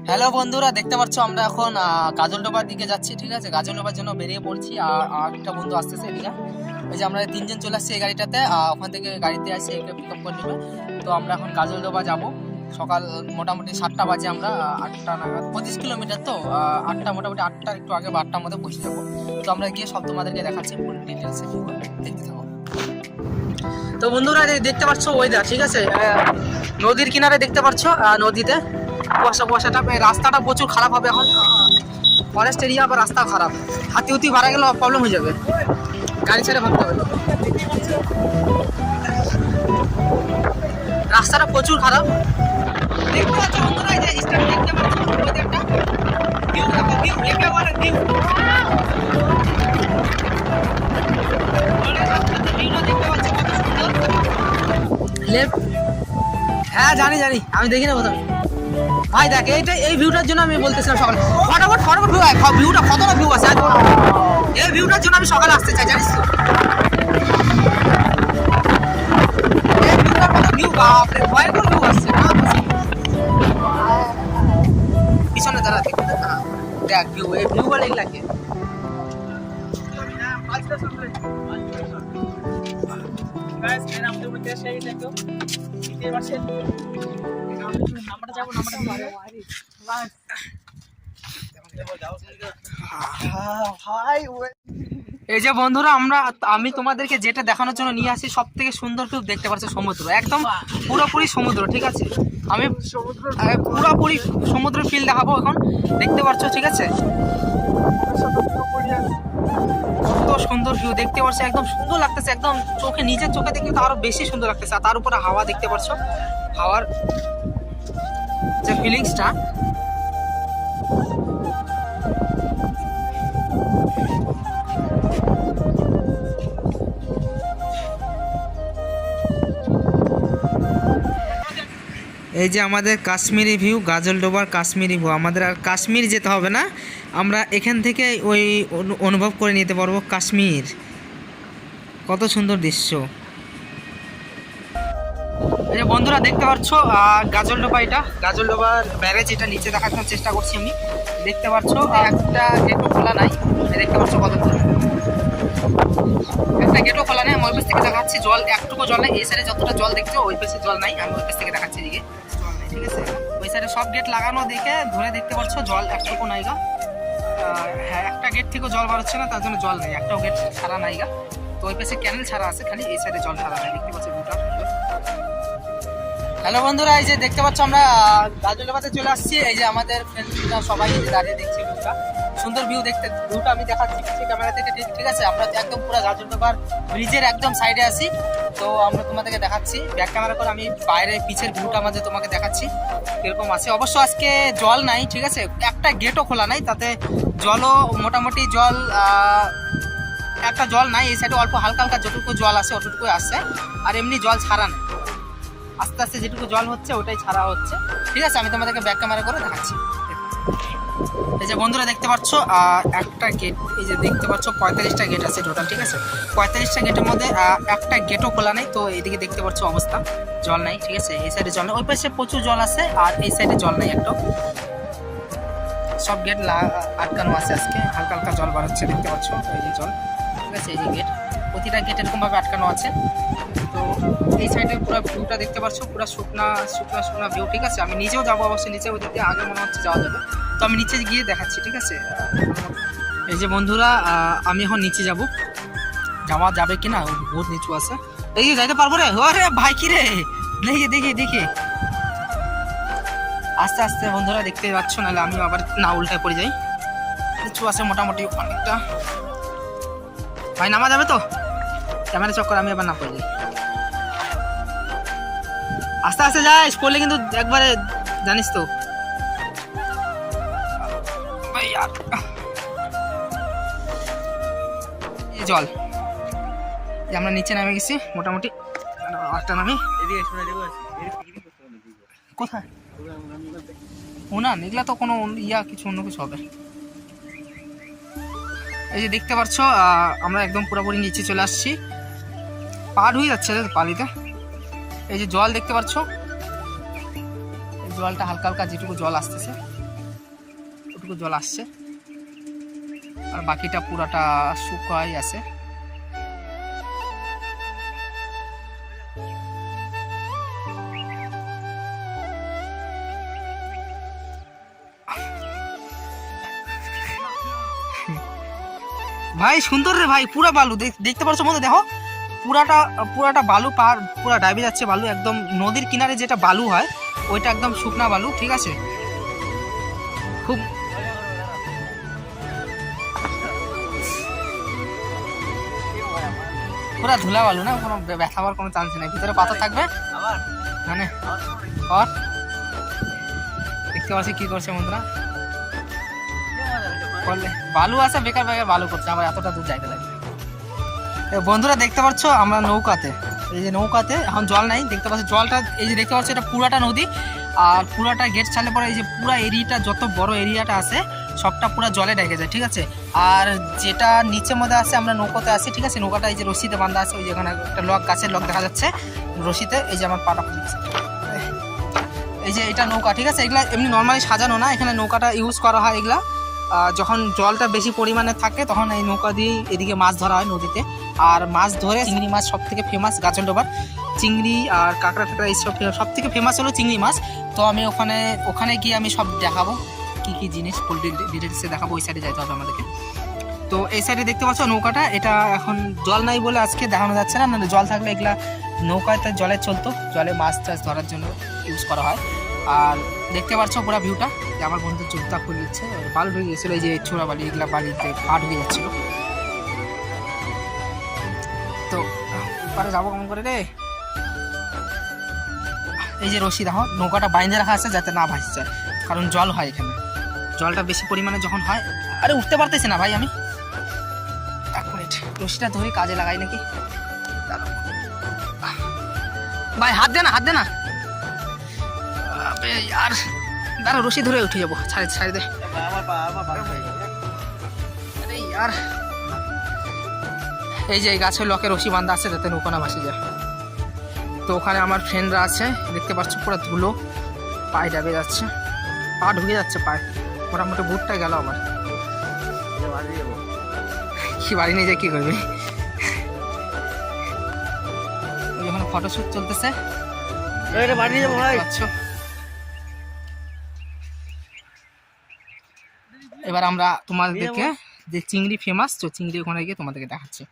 Hello বন্ধুরা, দেখতে পাচ্ছ আমরা এখন গাজলডোবার দিকে যাচ্ছি। ঠিক আছে, গাজলডোবার জন্য বেরিয়ে পড়ছি। আর একটা বন্ধু আসতেছে এদিকে। ওই যে আমরা তিনজন চলে আসছি এই গাড়িটাতে, ওখান থেকে গাড়িতে আসি একে পিক আপ করে নেবে। তো আমরা এখন গাজলডোবা যাব। সকাল মোটামুটি 7টা বাজে, আমরা 8টা নাগাদ, 25 কিলোমিটার তো 8টা মোটামুটি 8টার একটু আগে বা 8টার মধ্যে পৌঁছে যাবো। তো আমরা গিয়ে সব তোমাদেরকে দেখাচ্ছি ফুল ডিটেলসে, দেখতে থাকো। তো বন্ধুরা দেখতে পাচ্ছ ওয়েদার, ঠিক আছে, নদীর কিনারে দেখতে পাচ্ছ, নদীতে কুয়াশা কুয়াশাটা, রাস্তাটা প্রচুর খারাপ হবে এখন, ফরেস্ট এরিয়া বা রাস্তা খারাপ, হাতি উতি ভাড়া গেলে প্রবলেম হয়ে যাবে, গাড়ি ছেড়ে ভাবতে হবে। রাস্তাটা প্রচুর খারাপ দেখতে পাচ্ছ বন্ধুরা, এই যে স্টার্ট দেখতে পাচ্ছ ওয়েদারটা, ভিউ দেখো, ভিউ একেবারে ভিউ, ভিউটা দেখতে পাচ্ছ কত সুন্দর। লেফট, হ্যাঁ জানি জানি, আমি দেখি না প্রথমে। ভাই দেখ, এই ভিউটার জন্য আমি বলতেছিলাম সকালে ফটাফট ফটাফট ভিউ, ভিউটা কতটা ভিউ আছে, এই ভিউটার জন্য আমি সকালে আসতে চাই, জানিস তো এই ভিউটার কত ভিউ, বাপরে ভয়ঙ্কর ভিউ আসছে না, পিছনে দাঁড়া দেখ ভিউ, এই ভিউ বলে লাগে। এই যে বন্ধুরা, আমি তোমাদেরকে যেটা দেখানোর জন্য নিয়ে আসি, সব থেকে সুন্দর ভিউ দেখতে পাচ্ছ সমুদ্র, একদম পুরোপুরি সমুদ্র। ঠিক আছে, আমি পুরোপুরি সমুদ্র ফিল দেখাবো এখন, দেখতে পাচ্ছ, ঠিক আছে, কত সুন্দর ভিউ দেখতে পাচ্ছ, একদম সুন্দর লাগতেছে, একদম চোখে, নিজের চোখে দেখলে তো আরো বেশি সুন্দর লাগতেছে। আর তার উপরে হাওয়া দেখতে পাচ্ছ, হাওয়ার যে ফিলিংসটা, এই যে আমাদের কাশ্মীরি ভিউ, গাজলডোবার কাশ্মীরি ভিউ। আমাদের আর কাশ্মীর যেতে হবে না, আমরা এখান থেকে ওই অনুভব করে নিতে পারবো কাশ্মীর। কত সুন্দর দৃশ্য। এই যে বন্ধুরা দেখতে পাচ্ছ গাজলডোবা, এটা গাজলডোবার ব্যারেজ, এটা নিচে দেখানোর চেষ্টা করছি আমি। দেখতে পাচ্ছ একটা গেটও খোলা নাই, দেখতে পাচ্ছ কত দূর, একটা গেটও খোলা নেই। আমি ওই পাশ থেকে দেখাচ্ছি, জল একটুকু জল নেই, এই সাইডে যতটা জল দেখছো ওই পাশে জল নাই, আমি ওই পাশ থেকে দেখাচ্ছি এদিকে জল নেই। ঠিক আছে, ওই সাইডে সব গেট লাগানো দেখে ধরে দেখতে পাচ্ছ জল একটুকু নাইগা। হ্যাঁ, একটা গেট থেকেও জল বার হচ্ছে না, তার জন্য জল নেই, একটাও গেট ছাড়া নাইগা। তো ওই পাশে ক্যানেল ছাড়া আছে, খালি এই সাইডে জল ছাড়া নাই, দেখতে পাচ্ছ ভিউটা। হ্যালো বন্ধুরা, এই যে দেখতে পাচ্ছ আমরা গাজলডোবাতে চলে আসছি। এই যে আমাদের ফ্রেন্ডরা সবাই দাঁড়িয়ে দেখছি ভিউটা, সুন্দর ভিউ দেখতে, ভিউটা আমি দেখাচ্ছি পিছিয়ে ক্যামেরা থেকে। ঠিক আছে, আমরা একদম পুরো গাজলডোবার ব্রিজের একদম সাইডে আছি। তো আমরা তোমাদেরকে দেখাচ্ছি ব্যাক ক্যামেরা করে, আমি বাইরে পিছের ভিউটা আমাদের তোমাকে দেখাচ্ছি কিরকম আছে। অবশ্য আজকে জল নাই, ঠিক আছে, একটা গেটও খোলা নাই, তাতে জলও মোটামুটি জল একটা জল নাই, এই সাইডে অল্প হালকা হালকা যতটুকু জল আছে অতটুকুই আসছে, আর এমনি জল ছাড়া নেই, আস্তে আস্তে যেটুকু জল হচ্ছে ওটাই ছাড়া হচ্ছে। ঠিক আছে, আমি তোমাদেরকে ব্যাক ক্যামেরা করে দেখাচ্ছি। এই যে বন্ধুরা দেখতে পাচ্ছ একটা গেট, এই যে দেখতে পাচ্ছ 45টা গেট আছে টোটাল। ঠিক আছে, 45টা গেটের মধ্যে একটা গেটও খোলা নেই। তো এইদিকে দেখতে পাচ্ছ অবস্থা, জল নাই। ঠিক আছে, এই সাইডে জল নেই, ওই পাশে প্রচুর জল আছে, আর এই সাইডে জল নেই একটাও, সব গেট আটকানো আছে। আজকে হালকা হালকা জল বার হচ্ছে, দেখতে পাচ্ছ এই যে জল। ঠিক আছে, এই যে গেট, প্রতিটা গেট এরকমভাবে আটকানো আছে। তো এই সাইডের পুরো ভিউটা দেখতে পাচ্ছ, পুরো শুকনা শুকনা শুকনা ভিউ। ঠিক আছে, আমি নিজেও যাবো অবশ্যই নিচে, ওই দিকে আগে মনে হচ্ছে যাওয়া যাবে, তো আমি নিচে গিয়ে দেখাচ্ছি। ঠিক আছে, এই যে বন্ধুরা আমি এখন নিচে যাব, যাওয়া যাবে কিনা, বহুত নিচু আছে। এই যে যাইতে পারবো রে, ওরে ভাই কি রে, দেখি দেখি দেখি, আস্তে আস্তে বন্ধুরা দেখতে পাচ্ছ, নাহলে আমি আবার না উল্টায় পড়ে যাই। নিচু আছে মোটামুটি অনেকটা, ভাই নামা যাবে তো, ক্যামেরা চক্কর আমি আবার না পড়ে যাই। আস্তে আস্তে যাইস, পড়লে কিন্তু একবারে জানিস তো এই জল, আমরা নিচে নামে গেছি মোটামুটি, একটা নামে কোথায় উনান, এগুলা তো কোনো কিছু অন্য কিছু হবে। এই যে দেখতে পাচ্ছ আমরা একদম পুরোপুরি নিচে চলে আসছি, পার হয়ে যাচ্ছে পানিতে। এই যে জল দেখতে পাচ্ছ, জলটা হালকা হালকা যেটুকু জল আসতেছে ওটুকু জল আসছে, আর বাকিটা পুরাটা শুকাই আছে। ভাই সুন্দর রে ভাই, পুরা বালু দেখতে পাচ্ছ মধ্যে, দেখো পুরাটা বালু, পুরা ডাইবে যাচ্ছে বালু, একদম নদীর কিনারে যেটা বালু হয় ওইটা একদম শুকনা বালু, ঠিক আছে। খুব পুরা ধুলা বালু না, কোনো ব্যথা হওয়ার কোনো চান্স নেই, ভিতরে পাথর থাকবে মানে। আর দেখতে পাচ্ছি কি করছে বন্ধুরা, বালু আছে, বেকার বেকার বালু করছে, আবার এতটা দূর যাইতে লাগে। বন্ধুরা দেখতে পাচ্ছ আমরা নৌকাতে, এই যে নৌকাতে এখন জল নাই, দেখতে পাচ্ছ জলটা, এই যে দেখতে পাচ্ছ এটা পুরাটা নদী, আর পুরাটা গেট ছাড়লে পরে এই যে পুরা এরিয়াটা, যত বড় এরিয়াটা আছে সবটা পুরো জলে ঢেকে যায়, ঠিক আছে। আর যেটা নিচের মধ্যে আছে আমরা নৌকাতে আছি, ঠিক আছে। নৌকাটা এই যে রশিতে বাঁধা আছে, ওই যেখানে একটা লক, গাছের লক দেখা যাচ্ছে রশিতে, এই যে আমার পাটা, এই যে এটা নৌকা, ঠিক আছে। এগুলা এমনি নর্মালি সাজানো না, এখানে নৌকাটা ইউজ করা হয় এগুলা যখন জলটা বেশি পরিমাণে থাকে তখন এই নৌকা দিয়ে এদিকে মাছ ধরা হয় নদীতে। আর মাছ ধরে চিংড়ি মাছ সব থেকে ফেমাস গাজলডোবার, চিংড়ি আর কাঁকড়া টাকড়া এইসব সব থেকে ফেমাস হলো চিংড়ি মাছ। তো আমি ওখানে গিয়ে আমি সব দেখাবো কি কি জিনিস, পোলট্রি ডিটেলসে দেখাবো, ওই সাইডে যাইতে হবে আমাদেরকে। তো এই সাইডে দেখতে পাচ্ছ নৌকাটা, এটা এখন জল নাই বলে আজকে দেখানো যাচ্ছে না, মানে জল থাকলে এগুলা নৌকাতে জলে চলতো, জলে মাছ টাছ ধরার জন্য ইউজ করা হয়। আর দেখতে পাচ্ছ পুরো ভিউটা, যে আমার বন্ধু জুতা খুলে দিচ্ছে, বালু ঢুকে গেছিলো, এই যে ছোড়া বালি, এগুলা বালিতে পা ঢুকে যাচ্ছিল। তো ওপারে যাবো কেমন করে রে, এই যে রশি দেখো, নৌকাটা বাইন্ধে রাখা আছে যাতে না ভাসি যায়, কারণ জল হয় এখানে, জলটা বেশি পরিমাণে যখন হয়। আরে উঠতে পারতেছি না ভাই আমি, এক মিনিট রশিটা ধরে কাজে লাগাই নাকি, ভাই হাত দে না, হাত দে না, আর দাঁড়া রশি ধরে উঠে যাবো, ছাড়ি দে। আরে ইয়ার, এই যে গাছের লকে রশি বাঁধা আছে যাতে নৌকা না ভাসে যায়। তো ওখানে আমার ফ্রেন্ডরা আছে, দেখতে পাচ্ছ পুরো ধুলো, পায়ে ডাবে যাচ্ছে, পা ঢুকে যাচ্ছে পায়ে, মোটামুটি বুটটা গেল আমার, কি বাড়ি নিয়ে যায় কি করবে। ওখানে ফটোশুট চলতেছে, বাড়ি নিয়ে যাবো ভাই। এবার আমরা তোমাদেরকে যে চিংড়ি ফেমাস, তো চিংড়ি ওখানে গিয়ে তোমাদেরকে দেখাচ্ছি।